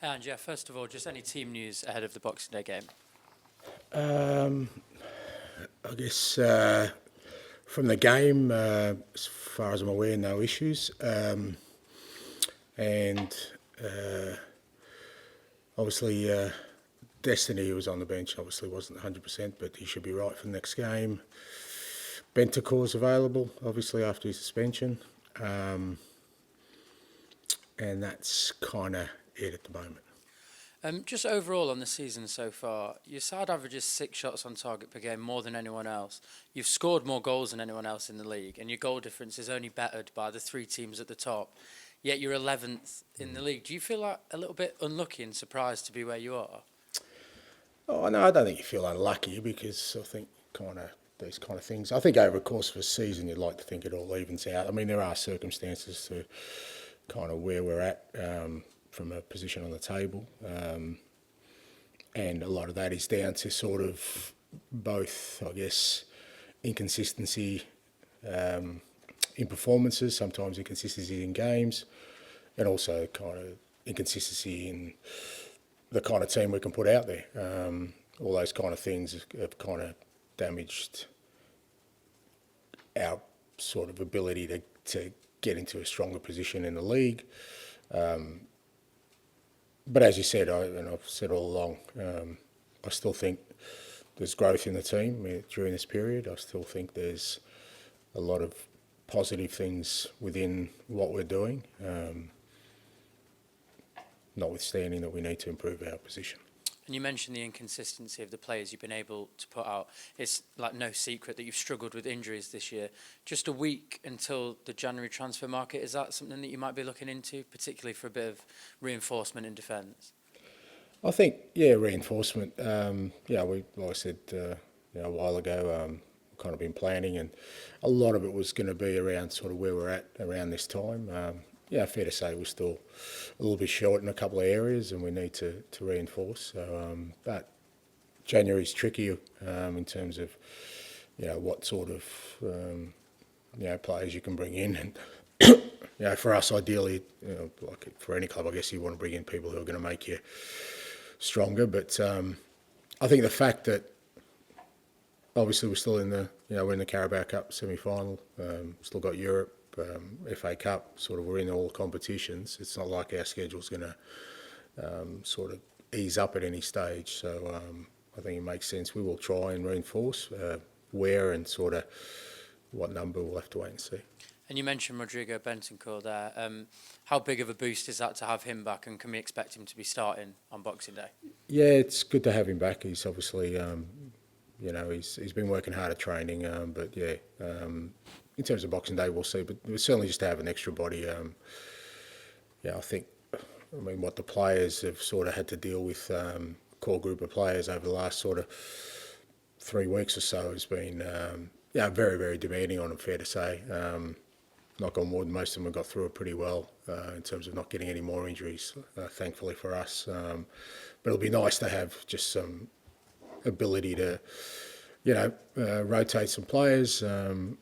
And yeah, first of all, just any team news ahead of the Boxing Day game? I guess from the game, as far as I'm aware, no issues. And obviously, Destiny, who was on the bench, obviously wasn't 100%, but he should be right for the next game. Bentacore's available, obviously, after his suspension. And that's kind of it at the moment. Just overall on the season so far, your side averages 6 shots on target per game, more than anyone else. You've scored more goals than anyone else in the league, and your goal difference is only bettered by the 3 teams at the top. Yet you're 11th in the league. Do you feel like a little bit unlucky and surprised to be where you are? Oh, no, I don't think you feel unlucky because I think these kind of things. I think over the course of a season, you'd like to think it all evens out. I mean, there are circumstances to kind of where we're at from a position on the table. And a lot of that is down to sort of both, I guess, inconsistency in performances, sometimes inconsistency in games, and also kind of inconsistency in the kind of team we can put out there. All those kind of things have kind of damaged our sort of ability to get into a stronger position in the league. But as you said, and I've said all along, I still think there's growth in the team during this period. I still think there's a lot of positive things within what we're doing, notwithstanding that we need to improve our position. And you mentioned the inconsistency of the players you've been able to put out. It's like no secret that you've struggled with injuries this year. Just a week until the January transfer market, is that something that you might be looking into, particularly for a bit of reinforcement in defence? I think, yeah, reinforcement. Like I said a while ago, kind of been planning, and a lot of it was going to be around sort of where we're at around this time. Fair to say we're still a little bit short in a couple of areas and we need to reinforce. So, but January's tricky in terms of, what sort of, players you can bring in. And, for us, ideally, like for any club, I guess you want to bring in people who are going to make you stronger. But I think the fact that obviously we're still in we're in the Carabao Cup semi-final, still got Europe, FA Cup, sort of we're in all the competitions. It's not like our schedule's going to sort of ease up at any stage. So I think it makes sense. We will try and reinforce where and sort of what number. We'll have to wait and see. And you mentioned Rodrigo Bentacore there. How big of a boost is that to have him back, and can we expect him to be starting on Boxing Day? Yeah, it's good to have him back. He's obviously, he's been working hard at training, but yeah, in terms of Boxing Day, we'll see. But certainly just to have an extra body. I think, what the players have sort of had to deal with, core group of players over the last sort of 3 weeks or so has been, very, very demanding on them, fair to say. Knock on wood, most of them have got through it pretty well in terms of not getting any more injuries, thankfully for us. But it'll be nice to have just some ability to, rotate some players and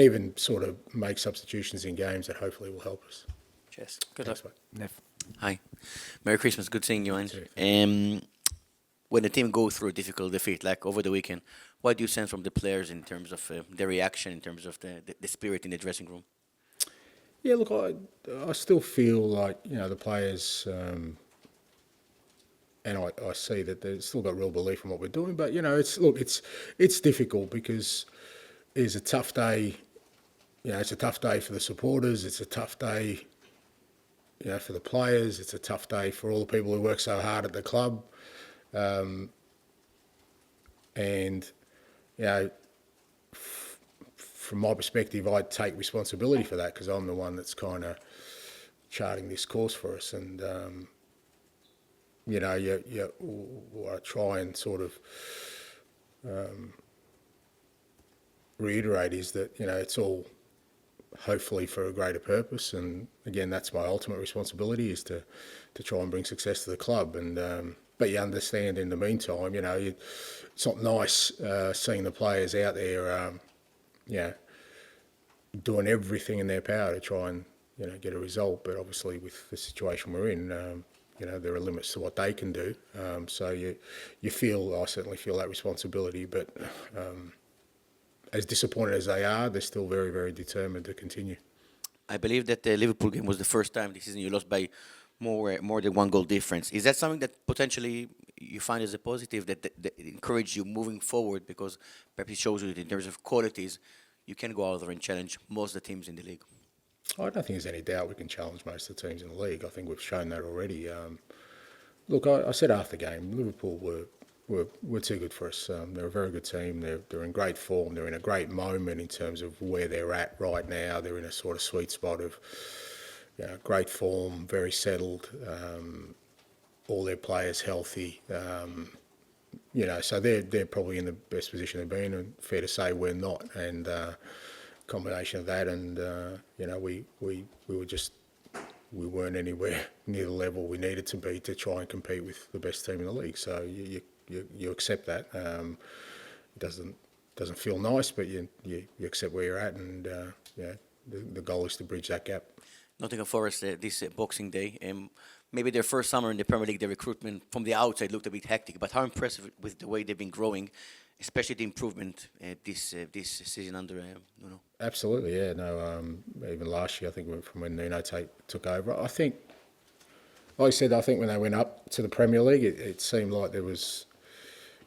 even sort of make substitutions in games that hopefully will help us. Cheers. Good luck. Nev. Hi. Merry Christmas. Good seeing you, Ange. When the team goes through a difficult defeat, like over the weekend, what do you sense from the players in terms of their reaction, in terms of the spirit in the dressing room? Yeah, look, I still feel like, the players, and I see that they've still got real belief in what we're doing. But, it's difficult because it's a tough day. It's a tough day for the supporters. It's a tough day, for the players. It's a tough day for all the people who work so hard at the club. From my perspective, I take responsibility for that because I'm the one that's kind of charting this course for us. And, what I try and sort of reiterate is that, it's all hopefully for a greater purpose. And again, that's my ultimate responsibility, is to try and bring success to the club. And but you understand in the meantime, it's not nice seeing the players out there, doing everything in their power to try and, get a result. But obviously with the situation we're in, there are limits to what they can do. So I certainly feel that responsibility, but as disappointed as they are, they're still very, very determined to continue. I believe that the Liverpool game was the first time this season you lost by more than one goal difference. Is that something that potentially you find as a positive that encourage you moving forward, because perhaps it shows you that in terms of qualities you can go out there and challenge most of the teams in the league? I don't think there's any doubt we can challenge most of the teams in the league. I think we've shown that already. Look, I said after the game, Liverpool were too good for us. They're a very good team. They're in great form. They're in a great moment in terms of where they're at right now. They're in a sort of sweet spot of great form, very settled. All their players healthy. So they're probably in the best position they've been. And fair to say we're not. And combination of that and we weren't anywhere near the level we needed to be to try and compete with the best team in the league. So you accept that. It doesn't feel nice, but you accept where you're at, and the goal is to bridge that gap. Nottingham Forest this Boxing Day. Maybe their first summer in the Premier League, the recruitment from the outside looked a bit hectic, but how impressive with the way they've been growing, especially the improvement this season under Nuno? Absolutely, yeah. No, even last year, I think from when Nuno took over, I think, like I said, I think when they went up to the Premier League, it seemed like there was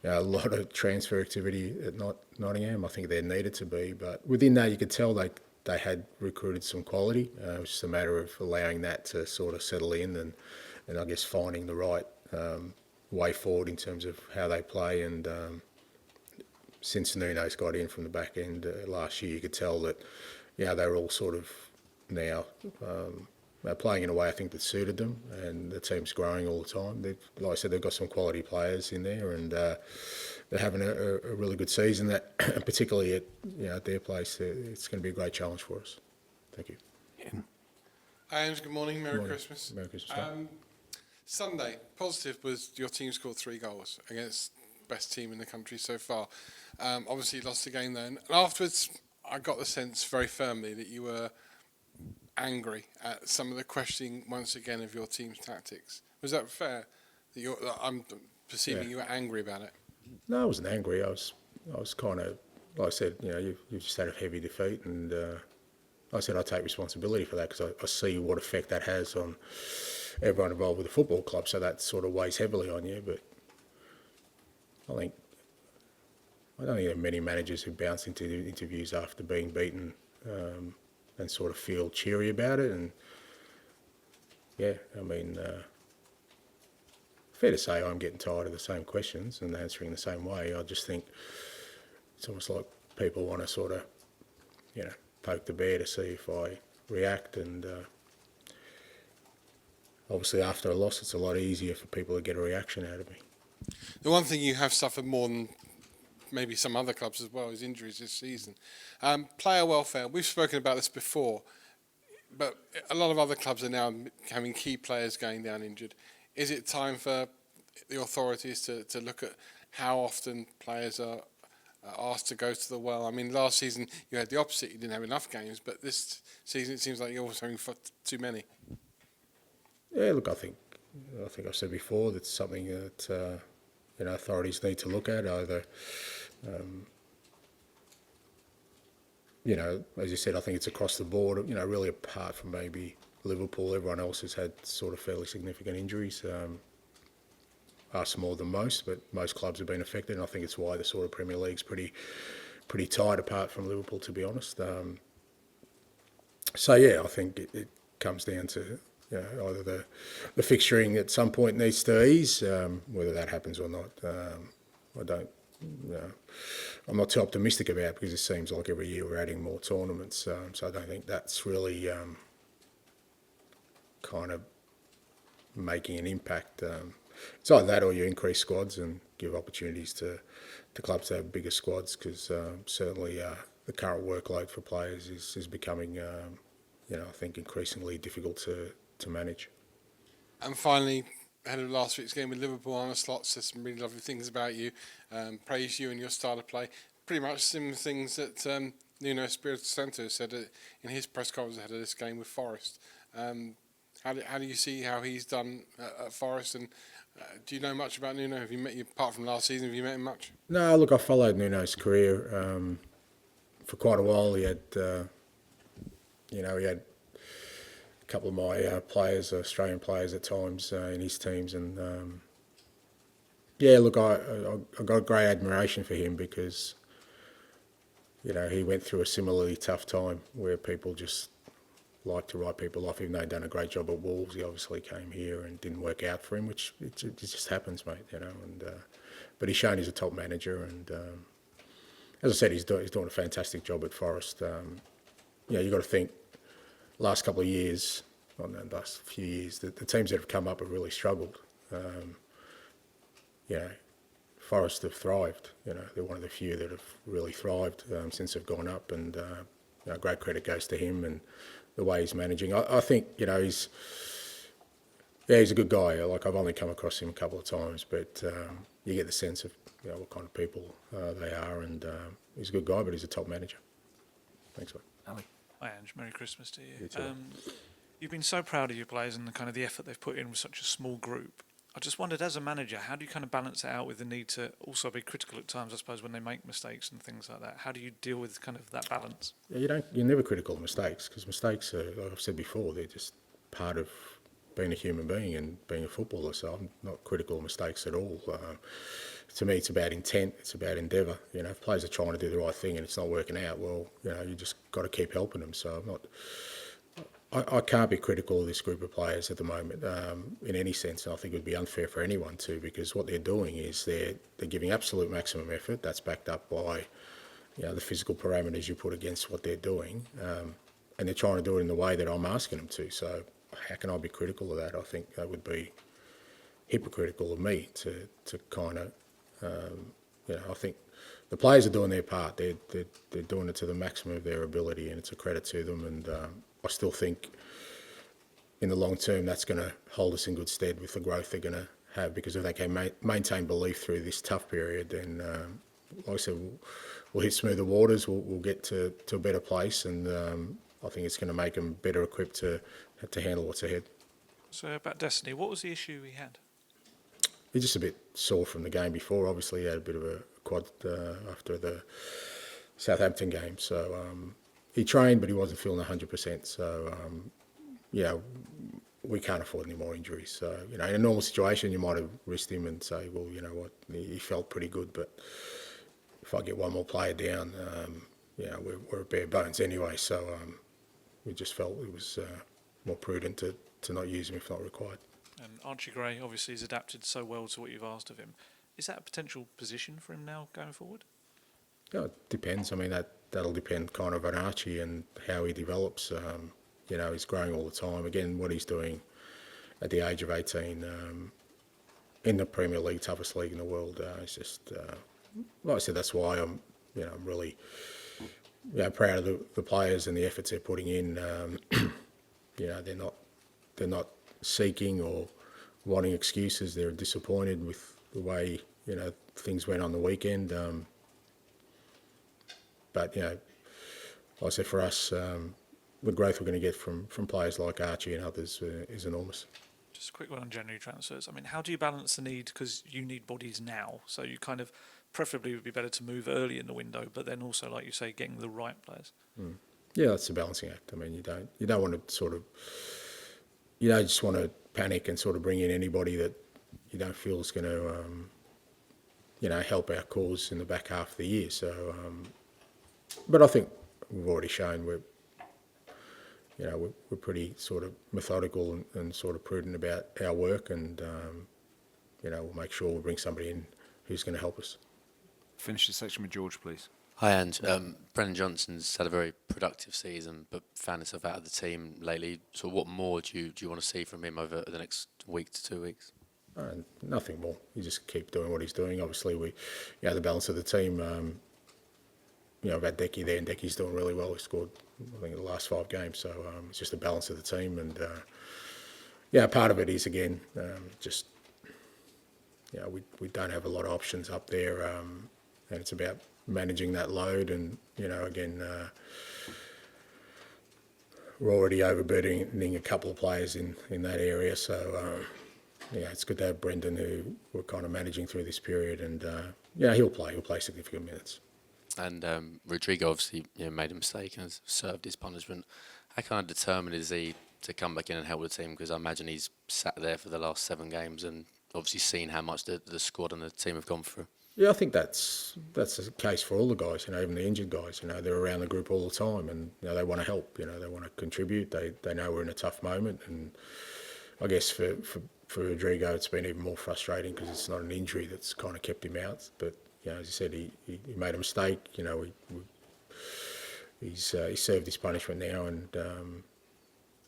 a lot of transfer activity at Nottingham. I think there needed to be, but within that, you could tell they had recruited some quality. It was just a matter of allowing that to sort of settle in and I guess finding the right way forward in terms of how they play. And since Nuno's got in from the back end last year, you could tell that they were all sort of now playing in a way I think that suited them, and the team's growing all the time. Like I said, they've got some quality players in there, and they're having a really good season. That particularly at their place, it's going to be a great challenge for us. Thank you. ANGE, good morning. Merry Christmas. Merry Christmas. Sunday, positive was your team scored 3 goals against best team in the country so far. Obviously, you lost the game then. And afterwards, I got the sense very firmly that you were angry at some of the questioning, once again, of your team's tactics. Was that fair? That I'm perceiving you were angry about it. No, I wasn't angry. I was kind of, like I said, you've just had a heavy defeat, and I said I take responsibility for that because I see what effect that has on everyone involved with the football club. So that sort of weighs heavily on you. But I don't think there are many managers who bounce into interviews after being beaten and sort of feel cheery about it. And fair to say I'm getting tired of the same questions and answering the same way. I just think it's almost like people want to sort of, poke the bear to see if I react. And obviously after a loss, it's a lot easier for people to get a reaction out of me. The one thing you have suffered more than maybe some other clubs as well is injuries this season. Player welfare, we've spoken about this before, but a lot of other clubs are now having key players going down injured. Is it time for the authorities to look at how often players are asked to go to the well? I mean, last season you had the opposite, you didn't have enough games, but this season it seems like you're also having too many. Yeah, look, I think I've said before that's something that authorities need to look at. Either, as you said, I think it's across the board. Really apart from maybe Liverpool, everyone else has had sort of fairly significant injuries. Us more than most, but most clubs have been affected, and I think it's why the sort of Premier League's pretty tight, apart from Liverpool, to be honest. I think it comes down to either the fixturing at some point needs to ease, whether that happens or not. I'm not too optimistic about it because it seems like every year we're adding more tournaments, so I don't think that's really kind of making an impact. It's either that or you increase squads and give opportunities to clubs to have bigger squads, because certainly the current workload for players is becoming, I think, increasingly difficult to manage. And finally, ahead of last week's game with Liverpool, Arne Slot said some really lovely things about you, praised you and your style of play. Pretty much similar things that Nuno Espirito Santo said in his press conference ahead of this game with Forest. How How do you see how he's done at Forest? And do you know much about Nuno? Have you met him, apart from last season? Have you met him much? No, look, I followed Nuno's career for quite a while. He had, he had a couple of my players, Australian players at times in his teams, and look, I got great admiration for him because, he went through a similarly tough time where people just like to write people off, even though he'd done a great job at Wolves. He obviously came here and didn't work out for him, which it just happens, mate. And but he's shown he's a top manager, and as I said, he's doing a fantastic job at Forest. You've got to think, last couple of years, last few years, the teams that have come up have really struggled. Forest have thrived. They're one of the few that have really thrived since they've gone up, and great credit goes to him and the way he's managing. I think he's a good guy. Like, I've only come across him a couple of times, but you get the sense of what kind of people they are, and he's a good guy, but he's a top manager. Thanks, mate. Ali. Hi, Ange. Merry Christmas to you. You too. You've been so proud of your players and the kind of the effort they've put in with such a small group. I just wondered, as a manager, how do you kind of balance it out with the need to also be critical at times, I suppose, when they make mistakes and things like that? How do you deal with kind of that balance? Yeah, you're never critical of mistakes, because mistakes are, like I've said before, they're just part of being a human being and being a footballer. So I'm not critical of mistakes at all. To me, it's about intent. It's about endeavour. If players are trying to do the right thing and it's not working out, well, you just got to keep helping them. So I'm not. I can't be critical of this group of players at the moment in any sense, and I think it would be unfair for anyone to, because what they're doing is they're giving absolute maximum effort. That's backed up by the physical parameters you put against what they're doing, and they're trying to do it in the way that I'm asking them to. So how can I be critical of that? I think that would be hypocritical of me to kind of, I think the players are doing their part. They're doing it to the maximum of their ability, and it's a credit to them. And I still think in the long term that's going to hold us in good stead with the growth they're going to have, because if they can maintain belief through this tough period, then like I said, we'll hit smoother waters. We'll get to a better place, and I think it's going to make them better equipped to handle what's ahead. So about Destiny, what was the issue he had? He's just a bit sore from the game before. Obviously, he had a bit of a quad after the Southampton game. So he trained, but he wasn't feeling 100%. So, we can't afford any more injuries. So, in a normal situation, you might have risked him and say, well, you know what, he felt pretty good. But if I get one more player down, we're at bare bones anyway. So we just felt it was more prudent to not use him if not required. And Archie Gray obviously has adapted so well to what you've asked of him. Is that a potential position for him now going forward? Yeah, it depends. I mean, that'll depend kind of on Archie and how he develops. He's growing all the time. Again, what he's doing at the age of 18 in the Premier League, toughest league in the world, is just, like I said, that's why I'm really proud of the players and the efforts they're putting in. They're not seeking or wanting excuses. They're disappointed with the way things went on the weekend. But like I said, for us, the growth we're going to get from players like Archie and others is enormous. Just a quick one on January transfers. I mean, how do you balance the need, because you need bodies now, so you kind of preferably would be better to move early in the window, but then also, like you say, getting the right players. Yeah, that's a balancing act. I mean, you don't want to sort of, you don't just want to panic and sort of bring in anybody that you don't feel is going to, help our cause in the back half of the year. So, but I think we've already shown we're pretty sort of methodical and sort of prudent about our work, and we'll make sure we bring somebody in who's going to help us. Finish this section with George, please. Hi, Ange. Brandan Johnson's had a very productive season, but found himself out of the team lately. So what more do you want to see from him over the next week to 2 weeks? Nothing more. You just keep doing what he's doing. Obviously, the balance of the team, I've had Decky there, and Decky's doing really well. He scored, I think, in the last 5 games. So it's just a balance of the team. And, part of it is, again, we don't have a lot of options up there. And it's about managing that load. And, again, we're already overburdening a couple of players in that area. So yeah, it's good to have Brendan, who we're kind of managing through this period, and yeah, he'll play significant minutes. And Rodrigo obviously made a mistake and has served his punishment. How kind of determined is he to come back in and help the team? Because I imagine he's sat there for the last 7 games and obviously seen how much the squad and the team have gone through. Yeah, I think that's the case for all the guys. Even the injured guys. They're around the group all the time, and they want to help. They want to contribute. They know we're in a tough moment, and I guess for Rodrigo, it's been even more frustrating because it's not an injury that's kind of kept him out. But as you said, he made a mistake. He's served his punishment now, and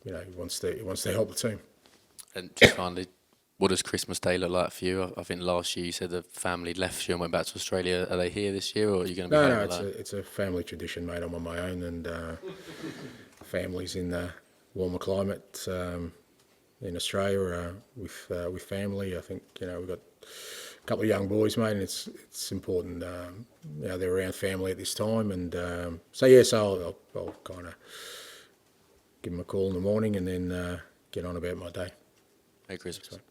he wants to help the team. And just finally, what does Christmas Day look like for you? I think last year you said the family left you and went back to Australia. Are they here this year, or are you going to be home? No, it's a family tradition, mate. I'm on my own, and family's in the warmer climate in Australia with family. I think we've got a couple of young boys, mate, and it's important. They're around family at this time, and so I'll kind of give them a call in the morning and then get on about my day. Merry Christmas. Okay,